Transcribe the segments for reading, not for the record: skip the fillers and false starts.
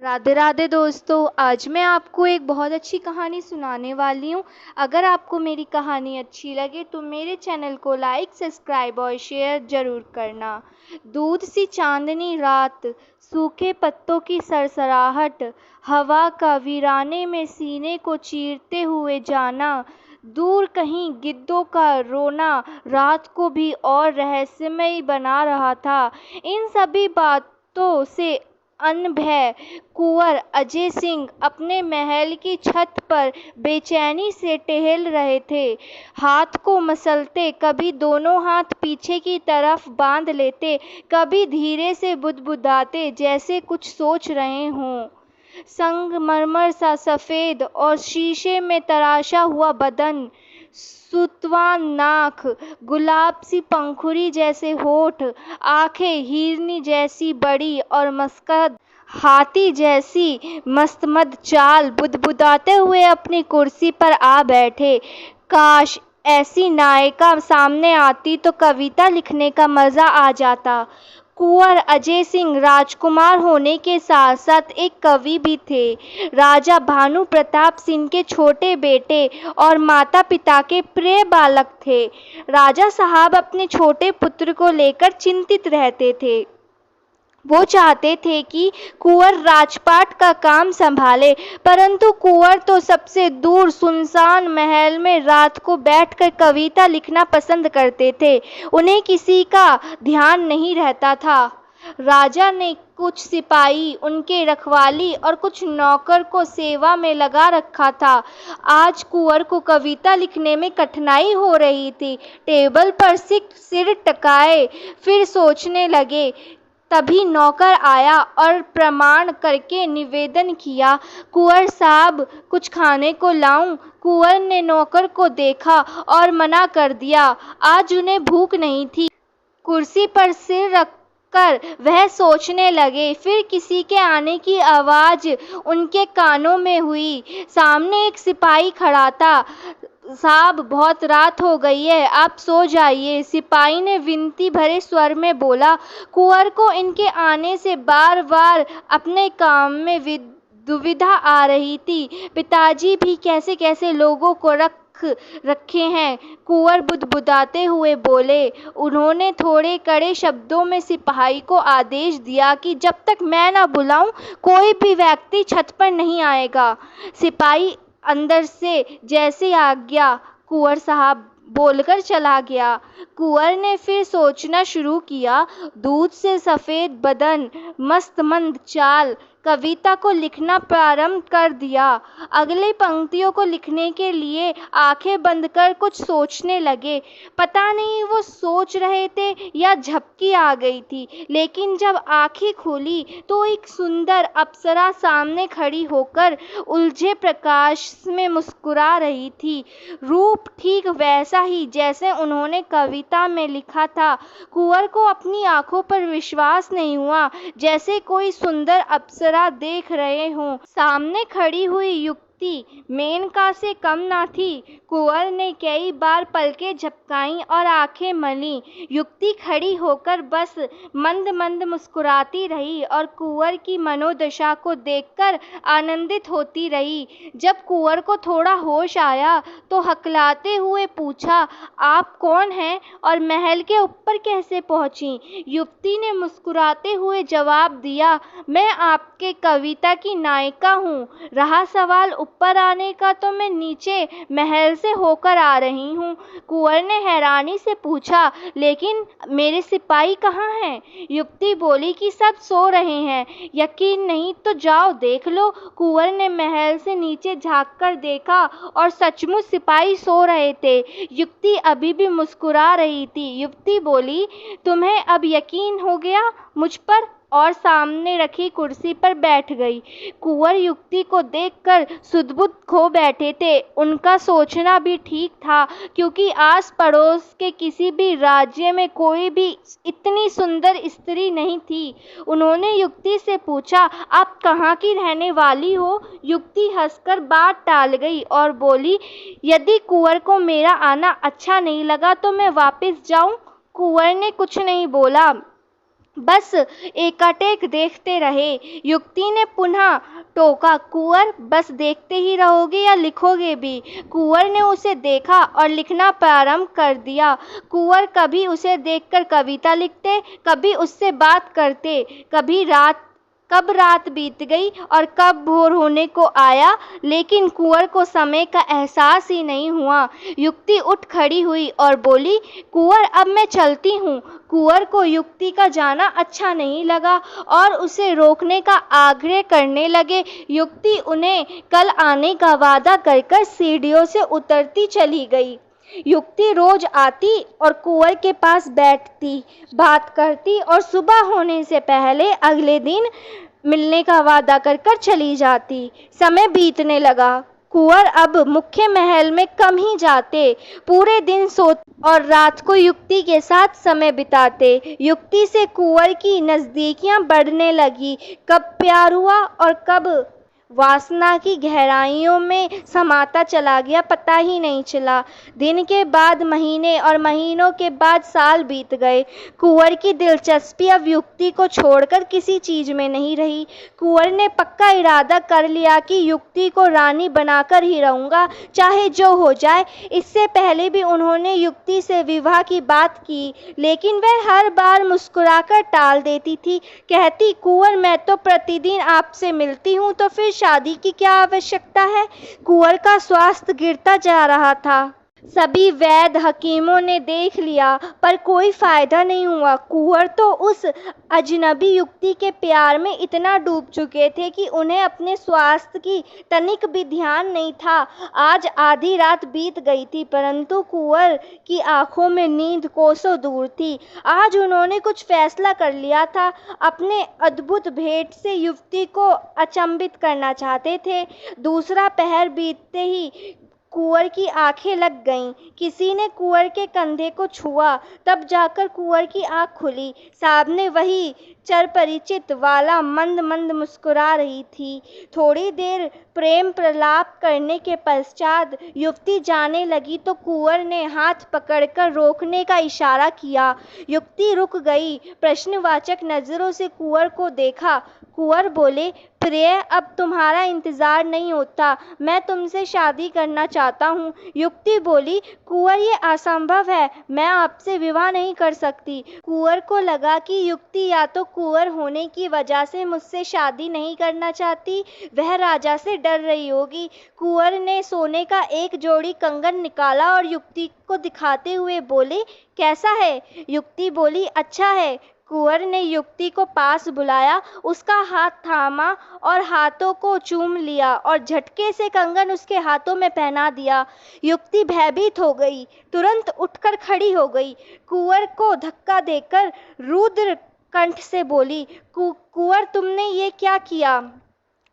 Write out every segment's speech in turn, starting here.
राधे राधे दोस्तों, आज मैं आपको एक बहुत अच्छी कहानी सुनाने वाली हूँ। अगर आपको मेरी कहानी अच्छी लगे तो मेरे चैनल को लाइक, सब्सक्राइब और शेयर ज़रूर करना। दूध सी चांदनी रात, सूखे पत्तों की सरसराहट, हवा का वीराने में सीने को चीरते हुए जाना, दूर कहीं गिद्धों का रोना रात को भी और रहस्यमय बना रहा था। इन सभी बातों से अनभय कुंवर अजय सिंह अपने महल की छत पर बेचैनी से टहल रहे थे। हाथ को मसलते, कभी दोनों हाथ पीछे की तरफ बांध लेते, कभी धीरे से बुदबुदाते जैसे कुछ सोच रहे हों। संगमरमर सा सफ़ेद और शीशे में तराशा हुआ बदन, सुतवान नाक, गुलाब सी पंखुड़ी जैसे होठ, आंखें हिरनी जैसी बड़ी और मस्कद हाथी जैसी मस्तमद चाल, बुदबुदाते हुए अपनी कुर्सी पर आ बैठे। काश ऐसी नायिका सामने आती तो कविता लिखने का मज़ा आ जाता। कुंवर अजय सिंह राजकुमार होने के साथ साथ एक कवि भी थे। राजा भानु प्रताप सिंह के छोटे बेटे और माता पिता के प्रिय बालक थे। राजा साहब अपने छोटे पुत्र को लेकर चिंतित रहते थे। वो चाहते थे कि कुंवर राजपाट का काम संभाले, परंतु कुंवर तो सबसे दूर सुनसान महल में रात को बैठकर कविता लिखना पसंद करते थे। उन्हें किसी का ध्यान नहीं रहता था। राजा ने कुछ सिपाही, उनके रखवाली और कुछ नौकर को सेवा में लगा रखा था। आज कुंवर को कविता लिखने में कठिनाई हो रही थी। टेबल पर सिर टकाए फिर सोचने लगे। तभी नौकर आया और प्रणाम करके निवेदन किया, कुंवर साहब कुछ खाने को लाऊं? कुंवर ने नौकर को देखा और मना कर दिया। आज उन्हें भूख नहीं थी। कुर्सी पर सिर रखकर वह सोचने लगे। फिर किसी के आने की आवाज़ उनके कानों में हुई। सामने एक सिपाही खड़ा था। साहब बहुत रात हो गई है, आप सो जाइए, सिपाही ने विनती भरे स्वर में बोला। कुंवर को इनके आने से बार बार अपने काम में दुविधा आ रही थी। पिताजी भी कैसे कैसे लोगों को रखे हैं, कुंवर बुदबुदाते हुए बोले। उन्होंने थोड़े कड़े शब्दों में सिपाही को आदेश दिया कि जब तक मैं न बुलाऊं कोई भी व्यक्ति छत पर नहीं आएगा। सिपाही अंदर से जैसे आज्ञा कुंवर साहब बोलकर चला गया। कुंवर ने फिर सोचना शुरू किया। दूध से सफ़ेद बदन, मस्तमंद चाल, कविता को लिखना प्रारंभ कर दिया। अगली पंक्तियों को लिखने के लिए आंखें बंद कर कुछ सोचने लगे। पता नहीं वो सोच रहे थे या झपकी आ गई थी, लेकिन जब आंखें खुली तो एक सुंदर अप्सरा सामने खड़ी होकर उलझे प्रकाश में मुस्कुरा रही थी। रूप ठीक वैसा ही जैसे उन्होंने कविता में लिखा था। कुंवर को अपनी आंखों पर विश्वास नहीं हुआ, जैसे कोई सुंदर अप्सरा देख रहे हों। सामने खड़ी हुई युक्ति मेनका से कम ना थी। कुंवर ने कई बार पलकें झपकाईं और आंखें मली। युक्ति खड़ी होकर बस मंद मंद मुस्कुराती रही और कुंवर की मनोदशा को देखकर आनंदित होती रही। जब कुंवर को थोड़ा होश आया तो हकलाते हुए पूछा, आप कौन हैं और महल के ऊपर कैसे पहुंची? युवती ने मुस्कुराते हुए जवाब दिया, मैं आपके कविता की नायिका हूँ। रहा सवाल ऊपर आने का तो मैं नीचे महल से होकर आ रही हूँ। कुंवर ने हैरानी से पूछा, लेकिन मेरे सिपाही कहाँ हैं? युवती बोली कि सब सो रहे हैं। यकीन नहीं तो जाओ देख लो। कुंवर ने महल से नीचे झांककर देखा और सचमुच सिपाही सो रहे थे। युवती अभी भी मुस्कुरा रही थी। युवती बोली, तुम्हें अब यकीन हो गया मुझ पर? और सामने रखी कुर्सी पर बैठ गई। कुंवर युक्ति को देखकर सुध-बुध खो बैठे थे। उनका सोचना भी ठीक था, क्योंकि आस पड़ोस के किसी भी राज्य में कोई भी इतनी सुंदर स्त्री नहीं थी। उन्होंने युक्ति से पूछा, आप कहाँ की रहने वाली हो? युक्ति हंसकर बात टाल गई और बोली, यदि कुंवर को मेरा आना अच्छा नहीं लगा तो मैं वापस जाऊं? कुंवर ने कुछ नहीं बोला। बस एकाएक देखते रहे। युक्ति ने पुनः टोका, कुंवर बस देखते ही रहोगे या लिखोगे भी? कुंवर ने उसे देखा और लिखना प्रारंभ कर दिया। कुंवर कभी उसे देखकर कविता लिखते, कभी उससे बात करते, कब रात बीत गई और कब भोर होने को आया, लेकिन कुंवर को समय का एहसास ही नहीं हुआ। युक्ति उठ खड़ी हुई और बोली, कुंवर अब मैं चलती हूँ। कुंवर को युक्ति का जाना अच्छा नहीं लगा और उसे रोकने का आग्रह करने लगे। युक्ति उन्हें कल आने का वादा कर सीढ़ियों से उतरती चली गई। युक्ति रोज आती और कुंवर के पास बैठती, बात करती और सुबह होने से पहले अगले दिन मिलने का वादा कर चली जाती। समय बीतने लगा। कुंवर अब मुख्य महल में कम ही जाते, पूरे दिन सोते और रात को युक्ति के साथ समय बिताते। युक्ति से कुंवर की नज़दीकियां बढ़ने लगी। कब प्यार हुआ और कब वासना की गहराइयों में समाता चला गया, पता ही नहीं चला। दिन के बाद महीने और महीनों के बाद साल बीत गए। कुंवर की दिलचस्पी अब युक्ति को छोड़कर किसी चीज में नहीं रही। कुंवर ने पक्का इरादा कर लिया कि युक्ति को रानी बनाकर ही रहूंगा, चाहे जो हो जाए। इससे पहले भी उन्होंने युक्ति से विवाह की बात की, लेकिन वह हर बार मुस्कुराकर टाल देती थी। कहती, कुंवर मैं तो प्रतिदिन आपसे मिलती हूँ, तो फिर शादी की क्या आवश्यकता है? कुंवर का स्वास्थ्य गिरता जा रहा था। सभी वैद्य हकीमों ने देख लिया, पर कोई फायदा नहीं हुआ। कुंवर तो उस अजनबी युक्ति के प्यार में इतना डूब चुके थे कि उन्हें अपने स्वास्थ्य की तनिक भी ध्यान नहीं था। आज आधी रात बीत गई थी, परंतु कुंवर की आंखों में नींद कोसों दूर थी। आज उन्होंने कुछ फैसला कर लिया था। अपने अद्भुत भेंट से युवती को अचंभित करना चाहते थे। दूसरा पहर बीतते ही कुंवर की आंखें लग गईं। किसी ने कुंवर के कंधे को छुआ, तब जाकर कुंवर की आंख खुली। सामने वही चिरपरिचित वाला मंद मंद मुस्कुरा रही थी। थोड़ी देर प्रेम प्रलाप करने के पश्चात युवती जाने लगी तो कुंवर ने हाथ पकड़कर रोकने का इशारा किया। युवती रुक गई, प्रश्नवाचक नजरों से कुंवर को देखा। कुंवर बोले, प्रिय, अब तुम्हारा इंतजार नहीं होता, मैं तुमसे शादी करना चाहता हूँ। युक्ति बोली, कुंवर ये असंभव है, मैं आपसे विवाह नहीं कर सकती। कुंवर को लगा कि युक्ति या तो कुंवर होने की वजह से मुझसे शादी नहीं करना चाहती, वह राजा से डर रही होगी। कुंवर ने सोने का एक जोड़ी कंगन निकाला और युक्ति को दिखाते हुए बोले, कैसा है? युक्ति बोली, अच्छा है। कुंवर ने युक्ति को पास बुलाया, उसका हाथ थामा और हाथों को चूम लिया और झटके से कंगन उसके हाथों में पहना दिया। युक्ति भयभीत हो गई, तुरंत उठकर खड़ी हो गई। कुंवर को धक्का देकर रुद्र कंठ से बोली, कुंवर तुमने ये क्या किया?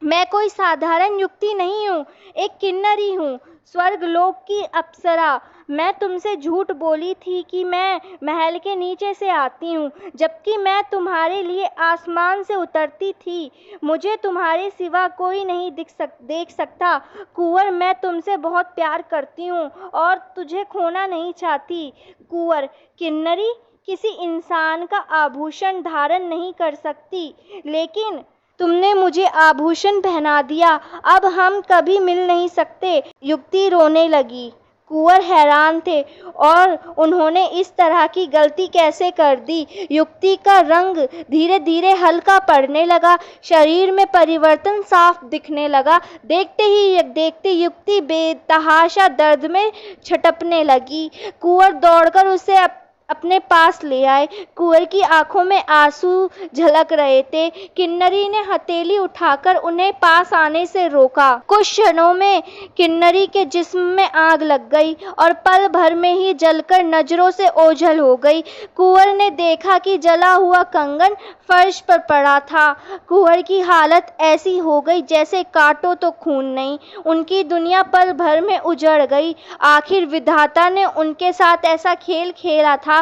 मैं कोई साधारण युक्ति नहीं हूँ, एक किन्नरी हूँ, स्वर्गलोक की अप्सरा। मैं तुमसे झूठ बोली थी कि मैं महल के नीचे से आती हूँ, जबकि मैं तुम्हारे लिए आसमान से उतरती थी। मुझे तुम्हारे सिवा कोई नहीं देख सकता। कुंवर, मैं तुमसे बहुत प्यार करती हूँ और तुझे खोना नहीं चाहती। कुंवर, किन्नरी किसी इंसान का आभूषण धारण नहीं कर सकती, लेकिन तुमने मुझे आभूषण पहना दिया, अब हम कभी मिल नहीं सकते। युक्ति रोने लगी। कुंवर हैरान थे और उन्होंने इस तरह की गलती कैसे कर दी। युक्ति का रंग धीरे धीरे हल्का पड़ने लगा, शरीर में परिवर्तन साफ दिखने लगा। देखते ही देखते युक्ति बेतहाशा दर्द में छटपने लगी। कुंवर दौड़कर उसे अपने पास ले आए। कुंवर की आंखों में आंसू झलक रहे थे। किन्नरी ने हथेली उठाकर उन्हें पास आने से रोका। कुछ क्षणों में किन्नरी के जिस्म में आग लग गई और पल भर में ही जलकर नजरों से ओझल हो गई। कुंवर ने देखा कि जला हुआ कंगन फर्श पर पड़ा था। कुंवर की हालत ऐसी हो गई जैसे काटो तो खून नहीं। उनकी दुनिया पल भर में उजड़ गई। आखिर विधाता ने उनके साथ ऐसा खेल खेला था।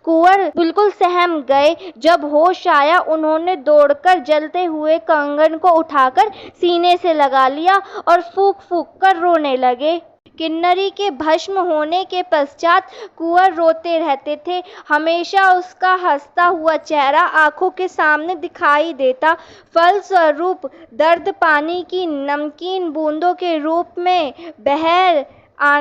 कुंवर बिल्कुल सहम गए। जब होश आया, उन्होंने दौड़कर जलते हुए कंगन को उठाकर सीने से लगा लिया और फूंक फूंक कर रोने लगे। किन्नरी के भस्म होने के पश्चात कुंवर रोते रहते थे। हमेशा उसका हंसता हुआ चेहरा आंखों के सामने दिखाई देता। फलस्वरूप दर्द पानी की नमकीन बूंदों के रूप में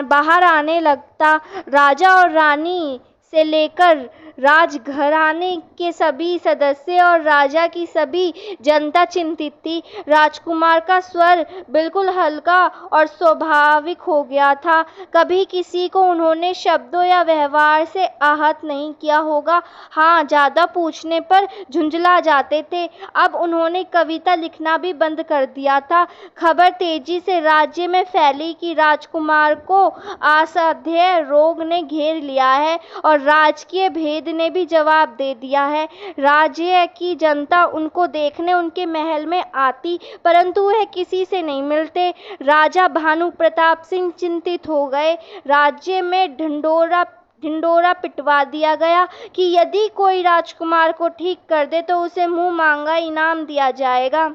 बाहर आने लगता। राजा और रानी से लेकर राजघराने के सभी सदस्य और राजा की सभी जनता चिंतित थी। राजकुमार का स्वर बिल्कुल हल्का और स्वाभाविक हो गया था। कभी किसी को उन्होंने शब्दों या व्यवहार से आहत नहीं किया होगा। हाँ, ज़्यादा पूछने पर झुंझला जाते थे। अब उन्होंने कविता लिखना भी बंद कर दिया था। खबर तेजी से राज्य में फैली कि राजकुमार को असाध्य रोग ने घेर लिया है और राजकीय भेद ने भी जवाब दे दिया है। राज्य की जनता उनको देखने उनके महल में आती, परंतु वह किसी से नहीं मिलते। राजा भानु प्रताप सिंह चिंतित हो गए। राज्य में ढिंडोरा पिटवा दिया गया कि यदि कोई राजकुमार को ठीक कर दे तो उसे मुंह मांगा इनाम दिया जाएगा।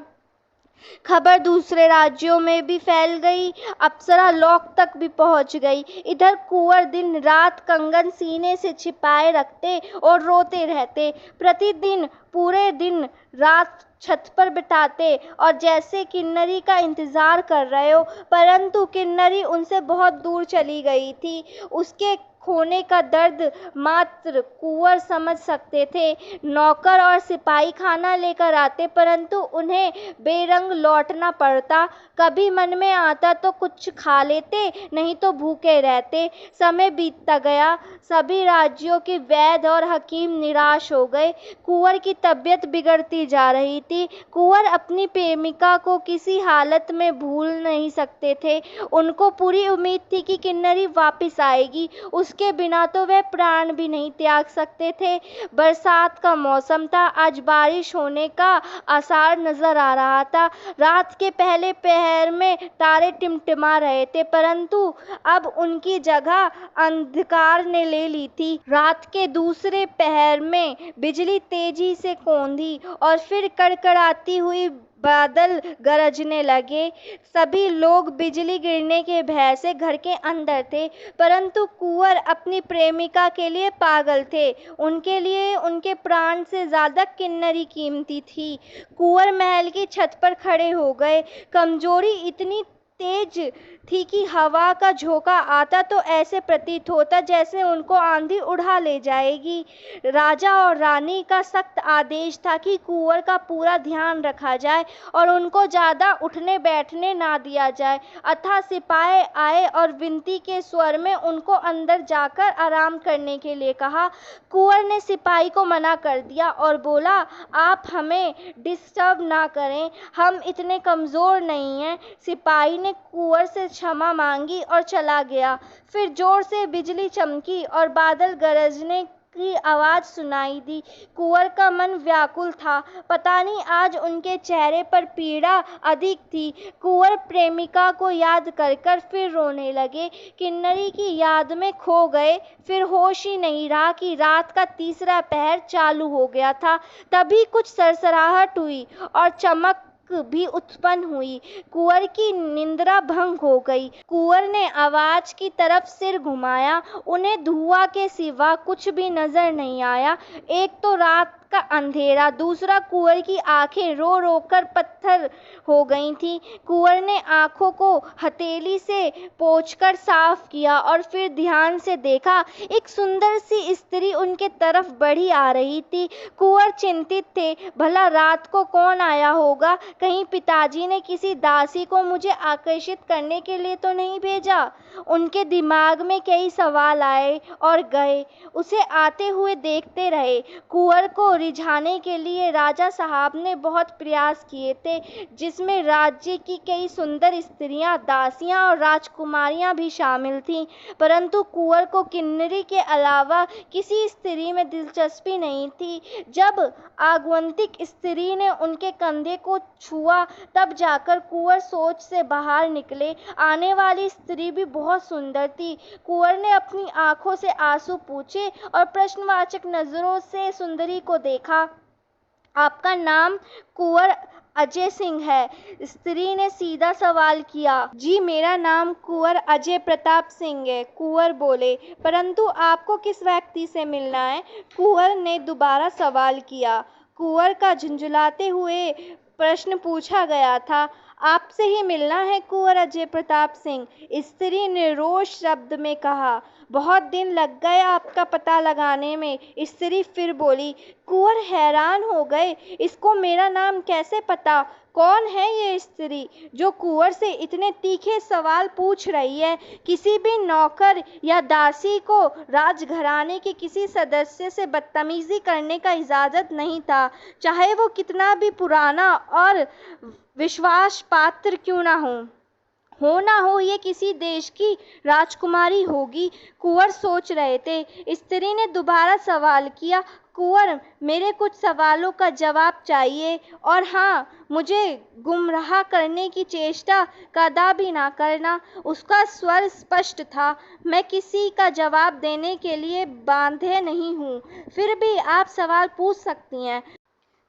खबर दूसरे राज्यों में भी फैल गई, अप्सरा लोक तक भी पहुंच गई। इधर कुंवर दिन रात कंगन सीने से छिपाए रखते और रोते रहते। प्रतिदिन पूरे दिन रात छत पर बिताते और जैसे किन्नरी का इंतजार कर रहे हो, परंतु किन्नरी उनसे बहुत दूर चली गई थी। उसके खोने का दर्द मात्र कुंवर समझ सकते थे। नौकर और सिपाही खाना लेकर आते, परंतु उन्हें बेरंग लौटना पड़ता। कभी मन में आता तो कुछ खा लेते, नहीं तो भूखे रहते। समय बीतता गया। सभी राज्यों के वैद्य और हकीम निराश हो गए। कुंवर की तबीयत बिगड़ती जा रही थी। कुंवर अपनी प्रेमिका को किसी हालत में भूल नहीं सकते थे। उनको पूरी उम्मीद थी कि किन्नरी वापस आएगी। उसके बिना तो वह प्राण भी नहीं त्याग सकते थे। बरसात का मौसम था। आज बारिश होने का आसार नजर आ रहा था। रात के पहले पहर में तारे टिमटिमा रहे थे, परंतु अब उनकी जगह अंधकार ने ले ली थी। रात के दूसरे पहर में बिजली तेजी से कौंधी और फिर कड़कड़ाती हुई बादल गरजने लगे। सभी लोग बिजली गिरने के भय से घर के अंदर थे, परंतु कुंवर अपनी प्रेमिका के लिए पागल थे। उनके लिए उनके प्राण से ज्यादा किन्नरी कीमती थी। कुंवर महल की छत पर खड़े हो गए। कमजोरी इतनी तेज थी कि हवा का झोंका आता तो ऐसे प्रतीत होता जैसे उनको आंधी उड़ा ले जाएगी। राजा और रानी का सख्त आदेश था कि कुंवर का पूरा ध्यान रखा जाए और उनको ज्यादा उठने बैठने ना दिया जाए। अतः सिपाही आए और विनती के स्वर में उनको अंदर जाकर आराम करने के लिए कहा। कुंवर ने सिपाही को मना कर दिया और बोला, आप हमें डिस्टर्ब ना करें, हम इतने कमजोर नहीं हैं। सिपाही ने कुंवर से क्षमा मांगी और चला गया। फिर जोर से बिजली चमकी और बादल गरजने की आवाज सुनाई दी। कुंवर का मन व्याकुल था। पता नहीं आज उनके चेहरे पर पीड़ा अधिक थी। कुंवर प्रेमिका को याद कर कर फिर रोने लगे। किन्नरी की याद में खो गए। फिर होश ही नहीं रहा कि रात का तीसरा पहर चालू हो गया था। तभी कुछ सरसराहट हुई और चमक भी उत्पन्न हुई। कुंवर की निंद्रा भंग हो गई। कुंवर ने आवाज की तरफ सिर घुमाया। उन्हें धुआं के सिवा कुछ भी नजर नहीं आया। एक तो रात का अंधेरा, दूसरा कुंवर की आंखें रो रो कर पत्थर हो गई थीं। कुंवर ने आंखों को हथेली से पोंछकर साफ किया और फिर ध्यान से देखा। एक सुंदर सी स्त्री उनके तरफ बढ़ी आ रही थी। कुंवर चिंतित थे, भला रात को कौन आया होगा? कहीं पिताजी ने किसी दासी को मुझे आकर्षित करने के लिए तो नहीं भेजा? उनके दिमाग में कई सवाल आए और गए। उसे आते हुए देखते रहे। कुंवर को रिझाने के लिए राजा साहब ने बहुत प्रयास किए थे, जिसमें राज्य की कई सुंदर स्त्रियां, दासियां और राजकुमारियां भी शामिल थीं, परंतु कुंवर को किन्नरी के अलावा किसी स्त्री में दिलचस्पी नहीं थी। जब आगंतुक स्त्री ने उनके कंधे को छुआ, तब जाकर कुंवर सोच से बाहर निकले। आने वाली स्त्री भी बहुत सुंदर थी। कुंवर ने अपनी आंखों से आंसू पूछे और प्रश्नवाचक नजरों से सुंदरी को देखा। आपका नाम? कुंवर अजय सिंह है। स्त्री ने सीधा सवाल किया। जी, मेरा नाम कुंवर अजय प्रताप सिंह है, कुंवर बोले। परंतु आपको किस व्यक्ति से मिलना है? कुंवर ने दोबारा सवाल किया। कुंवर का झुंझुलाते हुए प्रश्न पूछा गया था। आपसे ही मिलना है कुंवर अजय प्रताप सिंह, स्त्री ने रोष शब्द में कहा। बहुत दिन लग गए आपका पता लगाने में, स्त्री फिर बोली। कुंवर हैरान हो गए, इसको मेरा नाम कैसे पता? कौन है ये स्त्री जो कुंवर से इतने तीखे सवाल पूछ रही है? किसी भी नौकर या दासी को राजघराने के किसी सदस्य से बदतमीजी करने का इजाजत नहीं था, चाहे वो कितना भी पुराना और विश्वास पात्र क्यों ना ना हो ये किसी देश की राजकुमारी होगी। कुंवर सोच रहे थे। स्त्री ने दोबारा सवाल किया। कुंवर, मेरे कुछ सवालों का जवाब चाहिए, और हाँ, मुझे गुमराह करने की चेष्टा कदापि ना करना। उसका स्वर स्पष्ट था। मैं किसी का जवाब देने के लिए बांधे नहीं हूँ, फिर भी आप सवाल पूछ सकती हैं,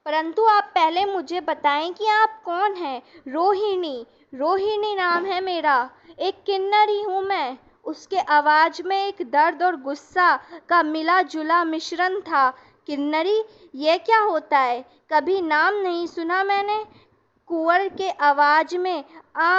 परंतु आप पहले मुझे बताएं कि आप कौन हैं? रोहिणी, रोहिणी नाम है मेरा, एक किन्नरी हूँ मैं। उसके आवाज में एक दर्द और गुस्सा का मिला जुला मिश्रण था। किन्नरी, ये क्या होता है? कभी नाम नहीं सुना मैंने। कुंवर के आवाज में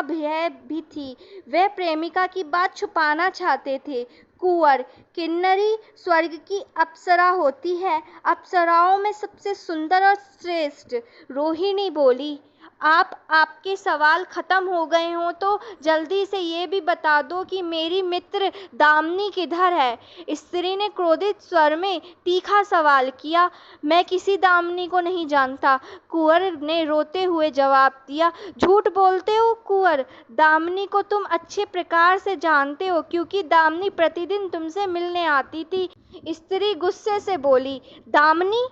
भय भी थी। वे प्रेमिका की बात छुपाना चाहते थे। कुंवर, किन्नरी स्वर्ग की अप्सरा होती है, अप्सराओं में सबसे सुंदर और श्रेष्ठ। रोहिणी बोली। आपके सवाल खत्म हो गए हों तो जल्दी से ये भी बता दो कि मेरी मित्र दामिनी किधर है? स्त्री ने क्रोधित स्वर में तीखा सवाल किया। मैं किसी दामिनी को नहीं जानता, कुंवर ने रोते हुए जवाब दिया। झूठ बोलते हो कुंवर, दामिनी को तुम अच्छे प्रकार से जानते हो, क्योंकि दामिनी प्रतिदिन तुमसे मिलने आती थी। स्त्री गुस्से से बोली। दामिनी?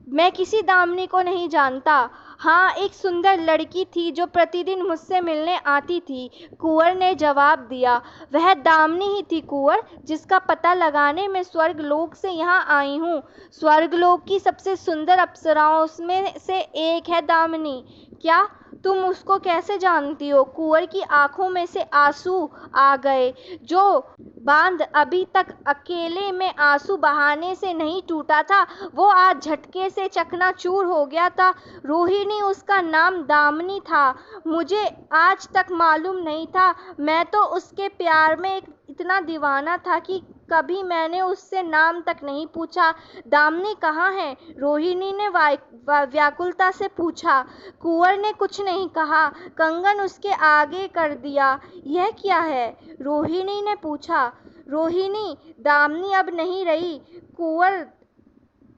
मैं किसी दामिनी को नहीं जानता। हाँ, एक सुंदर लड़की थी जो प्रतिदिन मुझसे मिलने आती थी, कुंवर ने जवाब दिया। वह दामिनी ही थी कुंवर, जिसका पता लगाने में स्वर्गलोक से यहाँ आई हूँ। स्वर्गलोक की सबसे सुंदर अप्सराओं में से एक है दामिनी। क्या तुम उसको कैसे जानती हो? कुंवर की आंखों में से आंसू आ गए। जो बांध अभी तक अकेले में आंसू बहाने से नहीं टूटा था, वो आज झटके से चकनाचूर हो गया था। रोहिणी उसका नाम दामिनी था। मुझे आज तक मालूम नहीं था। मैं तो उसके प्यार में इतना दीवाना था कि कभी मैंने उससे नाम तक नहीं पूछा। दामिनी कहाँ है? रोहिणी ने व्याकुलता से पूछा। कुंवर ने कुछ नहीं कहा, कंगन उसके आगे कर दिया। यह क्या है? रोहिणी ने पूछा। रोहिणी, दामिनी अब नहीं रही। कुंवर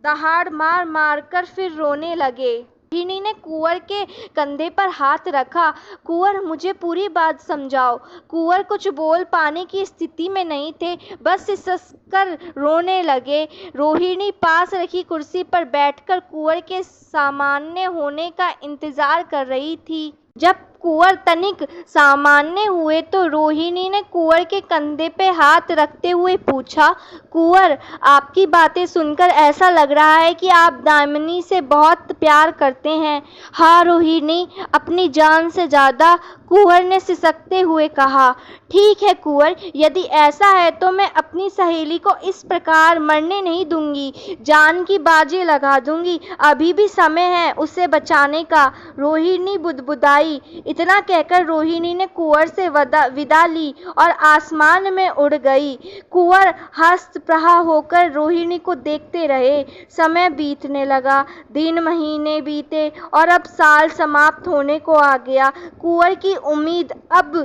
दहाड़ मार मार कर फिर रोने लगे। रोहिणी ने कुंवर के कंधे पर हाथ रखा। कुंवर, मुझे पूरी बात समझाओ। कुंवर कुछ बोल पाने की स्थिति में नहीं थे, बस सिसकर रोने लगे। रोहिणी पास रखी कुर्सी पर बैठकर कुंवर के सामान्य होने का इंतजार कर रही थी। जब कुंवर तनिक सामान्य हुए तो रोहिणी ने कुंवर के कंधे पे हाथ रखते हुए पूछा। कुंवर, आपकी बातें सुनकर ऐसा लग रहा है कि आप दामिनी से बहुत प्यार करते हैं। हाँ रोहिणी, अपनी जान से ज़्यादा, कुंवर ने सिसकते हुए कहा। ठीक है कुंवर, यदि ऐसा है तो मैं अपनी सहेली को इस प्रकार मरने नहीं दूंगी, जान की बाजी लगा दूंगी। अभी भी समय है उसे बचाने का, रोहिणी बुदबुदाई। इतना कहकर रोहिणी ने कुंवर से विदा ली और आसमान में उड़ गई। कुंवर हस्तप्रहा होकर रोहिणी को देखते रहे। समय बीतने लगा, दिन महीने बीते और अब साल समाप्त होने को आ गया। कुंवर की उम्मीद अब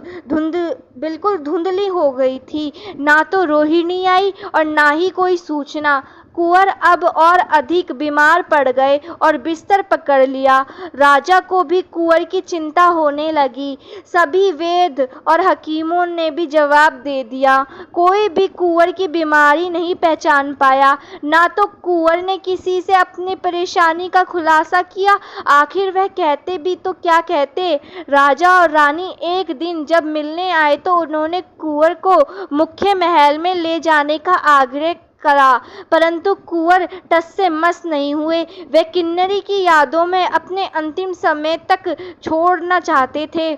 बिल्कुल धुंधली हो गई थी। ना तो रोहिणी आई और ना ही कोई सूचना। कुंवर अब और अधिक बीमार पड़ गए और बिस्तर पकड़ लिया। राजा को भी कुंवर की चिंता होने लगी। सभी वैद्य और हकीमों ने भी जवाब दे दिया। कोई भी कुंवर की बीमारी नहीं पहचान पाया। ना तो कुंवर ने किसी से अपनी परेशानी का खुलासा किया। आखिर वह कहते भी तो क्या कहते। राजा और रानी एक दिन जब मिलने आए तो उन्होंने कुंवर को मुख्य महल में ले जाने का आग्रह करा, परंतु कुंवर टस से मस नहीं हुए। वे किन्नरी की यादों में अपने अंतिम समय तक छोड़ना चाहते थे।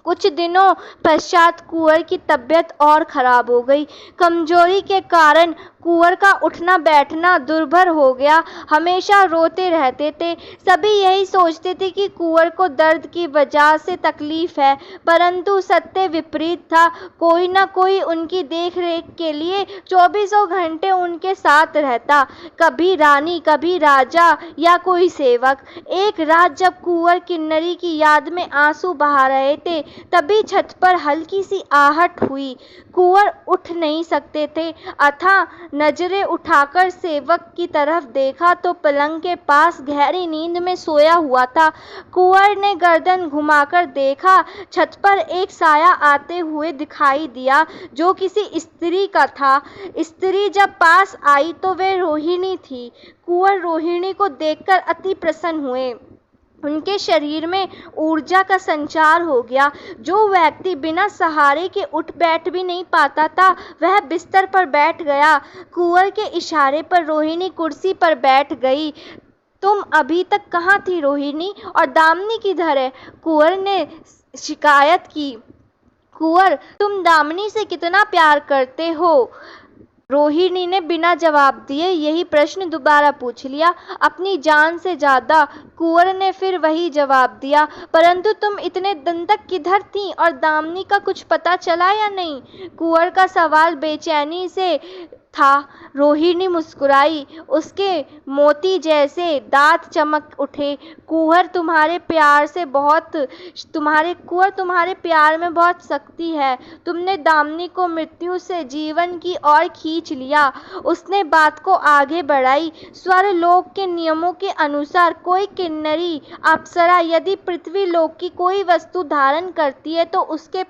कुछ दिनों पश्चात कुंवर की तबीयत और खराब हो गई। कमजोरी के कारण कुंवर का उठना बैठना दुर्भर हो गया। हमेशा रोते रहते थे। सभी यही सोचते थे कि कुंवर को दर्द की वजह से तकलीफ है, परंतु सत्य विपरीत था। कोई न कोई उनकी देखरेख के लिए 24 घंटे उनके साथ रहता, कभी रानी, कभी राजा या कोई सेवक। एक रात जब कुंवर किन्नरी की याद में आंसू बहा रहे थे, तभी छत पर हल्की सी आहट हुई। कुंवर उठ नहीं सकते थे, अतः नजरें उठाकर सेवक की तरफ देखा तो पलंग के पास गहरी नींद में सोया हुआ था। कुंवर ने गर्दन घुमाकर देखा, छत पर एक साया आते हुए दिखाई दिया जो किसी स्त्री का था। स्त्री जब पास आई तो वे रोहिणी थी। कुंवर रोहिणी को देखकर अति प्रसन्न हुए। उनके शरीर में ऊर्जा का संचार हो गया। जो व्यक्ति बिना सहारे के उठ बैठ भी नहीं पाता था, वह बिस्तर पर बैठ गया। कुंवर के इशारे पर रोहिणी कुर्सी पर बैठ गई। तुम अभी तक कहाँ थी रोहिणी, और दामिनी किधर है? कुंवर ने शिकायत की। कुंवर, तुम दामिनी से कितना प्यार करते हो? रोहिणी ने बिना जवाब दिए यही प्रश्न दोबारा पूछ लिया। अपनी जान से ज्यादा। कुंवर ने फिर वही जवाब दिया। परंतु तुम इतने दिन तक किधर थी, और दामिनी का कुछ पता चला या नहीं? कुंवर का सवाल बेचैनी से था। रोहिणी मुस्कुराई। उसके मोती जैसे दांत चमक उठे। कुंवर, तुम्हारे प्यार में बहुत शक्ति है। तुमने दामिनी को मृत्यु से जीवन की ओर खींच लिया। उसने बात को आगे बढ़ाई। स्वर्गलोक के नियमों के अनुसार कोई किन्नरी अप्सरा यदि पृथ्वी लोक की कोई वस्तु धारण करती है तो उससे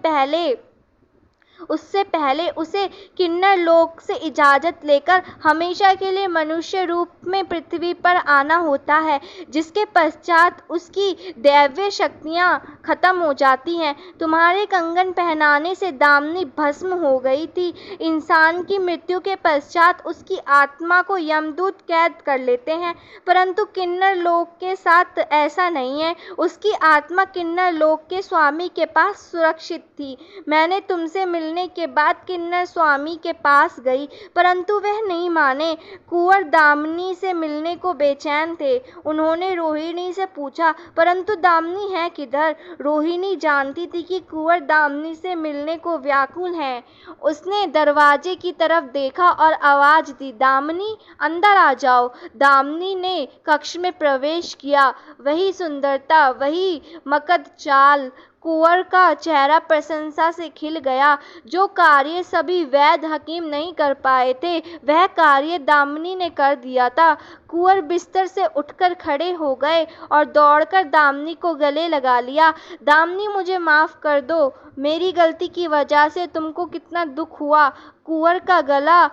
पहले उसे किन्नर लोक से इजाजत लेकर हमेशा के लिए मनुष्य रूप में पृथ्वी पर आना होता है, जिसके पश्चात उसकी दैवीय शक्तियां खत्म हो जाती हैं। तुम्हारे कंगन पहनाने से दामिनी भस्म हो गई थी। इंसान की मृत्यु के पश्चात उसकी आत्मा को यमदूत कैद कर लेते हैं, परंतु किन्नर लोक के साथ ऐसा नहीं है। उसकी आत्मा किन्नर लोक के स्वामी के पास सुरक्षित थी। मैंने तुमसे मिलने के बाद किन्नर स्वामी के पास गई, परंतु वह नहीं माने। कुंवर दामिनी से मिलने को बेचैन थे। उन्होंने रोहिणी से पूछा, परंतु दामिनी है किधर? रोहिणी जानती थी कि कुंवर दामिनी से मिलने को व्याकुल हैं। उसने दरवाजे की तरफ देखा और आवाज दी, दामिनी, अंदर आ जाओ। दामिनी ने कक्ष में प्रवेश किया। वही सुंदरता, वही मकद चाल। कुंवर का चेहरा प्रशंसा से खिल गया। जो कार्य सभी वैद्य हकीम नहीं कर पाए थे, वह कार्य दामिनी ने कर दिया था। कुंवर बिस्तर से उठकर खड़े हो गए और दौड़कर दामिनी को गले लगा लिया। दामिनी, मुझे माफ कर दो। मेरी गलती की वजह से तुमको कितना दुख हुआ। कुंवर का गला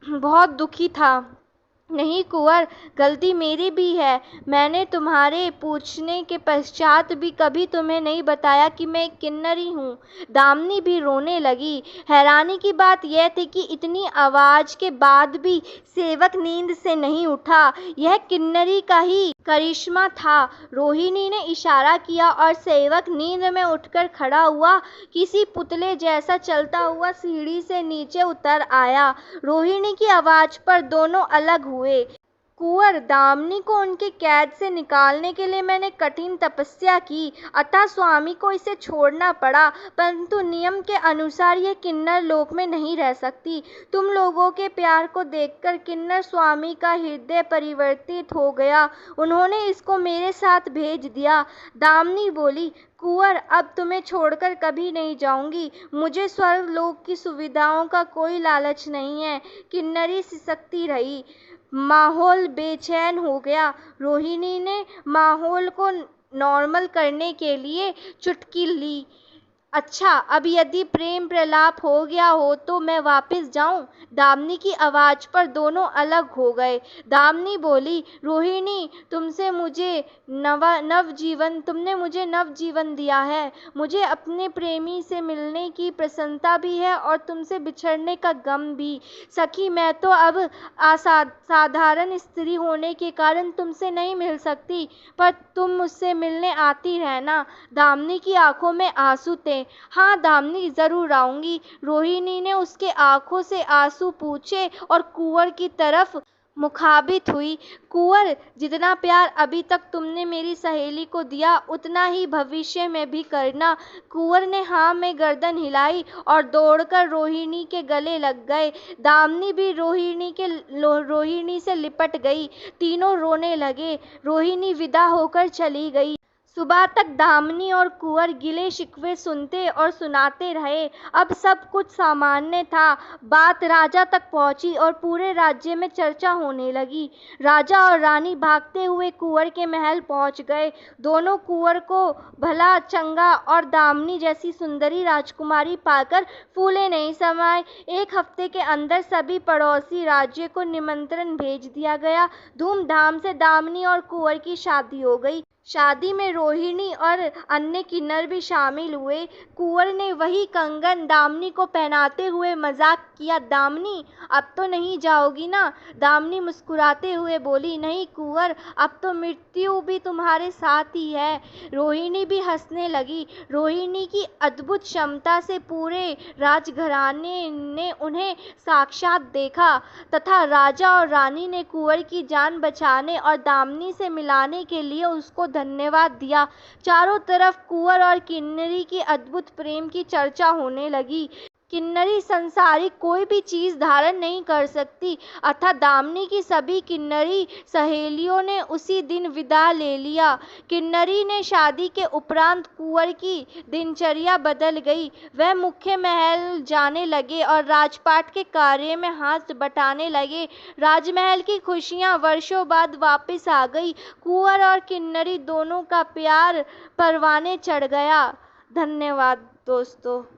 बहुत दुखी था। नहीं कुंवर, गलती मेरी भी है। मैंने तुम्हारे पूछने के पश्चात भी कभी तुम्हें नहीं बताया कि मैं एक किन्नरी हूँ। दामिनी भी रोने लगी। हैरानी की बात यह थी कि इतनी आवाज के बाद भी सेवक नींद से नहीं उठा। यह किन्नरी का ही करिश्मा था। रोहिणी ने इशारा किया और सेवक नींद में उठकर खड़ा हुआ। किसी पुतले जैसा चलता हुआ सीढ़ी से नीचे उतर आया। रोहिणी की आवाज पर दोनों अलग हुए। कुंवर, दामिनी को उनके कैद से निकालने के लिए मैंने कठिन तपस्या की, अतः स्वामी को इसे छोड़ना पड़ा, परंतु नियम के अनुसार यह किन्नर लोक में नहीं रह सकती। तुम लोगों के प्यार को देखकर किन्नर स्वामी का हृदय परिवर्तित हो गया। उन्होंने इसको मेरे साथ भेज दिया। दामिनी बोली, कुंवर, अब तुम्हें छोड़कर कभी नहीं जाऊंगी। मुझे स्वर्गलोक की सुविधाओं का कोई लालच नहीं है। किन्नरी सिसकती रही। माहौल बेचैन हो गया। रोहिणी ने माहौल को नॉर्मल करने के लिए चुटकी ली। अच्छा, अब यदि प्रेम प्रलाप हो गया हो तो मैं वापस जाऊं? दामिनी की आवाज पर दोनों अलग हो गए। दामिनी बोली, रोहिणी, तुमने मुझे नव जीवन दिया है। मुझे अपने प्रेमी से मिलने की प्रसन्नता भी है और तुमसे बिछड़ने का गम भी। सखी, मैं तो अब साधारण स्त्री होने के कारण तुमसे नहीं मिल सकती, पर तुम मुझसे मिलने आती रहना। दामिनी की आंखों में आंसू थे। हाँ दामिनी, जरूर आऊंगी। रोहिणी ने उसके आंखों से आंसू पूछे और कुंवर की तरफ मुखाबित हुई। कुंवर, जितना प्यार अभी तक तुमने मेरी सहेली को दिया उतना ही भविष्य में भी करना। कुंवर ने हाँ में गर्दन हिलाई और दौड़कर रोहिणी के गले लग गए। दामिनी भी रोहिणी से लिपट गई। तीनों रोने लगे। रोहिणी विदा होकर चली गई। सुबह तक दामिनी और कुंवर गिले शिकवे सुनते और सुनाते रहे। अब सब कुछ सामान्य था। बात राजा तक पहुंची और पूरे राज्य में चर्चा होने लगी। राजा और रानी भागते हुए कुंवर के महल पहुंच गए। दोनों कुंवर को भला चंगा और दामिनी जैसी सुंदरी राजकुमारी पाकर फूले नहीं समाये। एक हफ्ते के अंदर सभी पड़ोसी राज्य को निमंत्रण भेज दिया गया। धूमधाम से दामिनी और कुंवर की शादी हो गई। शादी में रोहिणी और अन्य किन्नर भी शामिल हुए। कुंवर ने वही कंगन दामिनी को पहनाते हुए मजाक किया। दामिनी, अब तो नहीं जाओगी ना? दामिनी मुस्कुराते हुए बोली, नहीं कुंवर, अब तो मृत्यु भी तुम्हारे साथ ही है। रोहिणी भी हंसने लगी। रोहिणी की अद्भुत क्षमता से पूरे राजघराने ने उन्हें साक्षात देखा तथा राजा और रानी ने कुंवर की जान बचाने और दामिनी से मिलाने के लिए उसको धन्यवाद दिया। चारों तरफ कुंवर और किन्नरी की अद्भुत प्रेम की चर्चा होने लगी। किन्नरी संसारिक कोई भी चीज धारण नहीं कर सकती, अतः दामिनी की सभी किन्नरी सहेलियों ने उसी दिन विदा ले लिया। किन्नरी ने शादी के उपरांत कुंवर की दिनचर्या बदल गई। वह मुख्य महल जाने लगे और राजपाट के कार्य में हाथ बटाने लगे। राजमहल की खुशियां वर्षों बाद वापस आ गई। कुंवर और किन्नरी दोनों का प्यार परवाने चढ़ गया। धन्यवाद दोस्तों।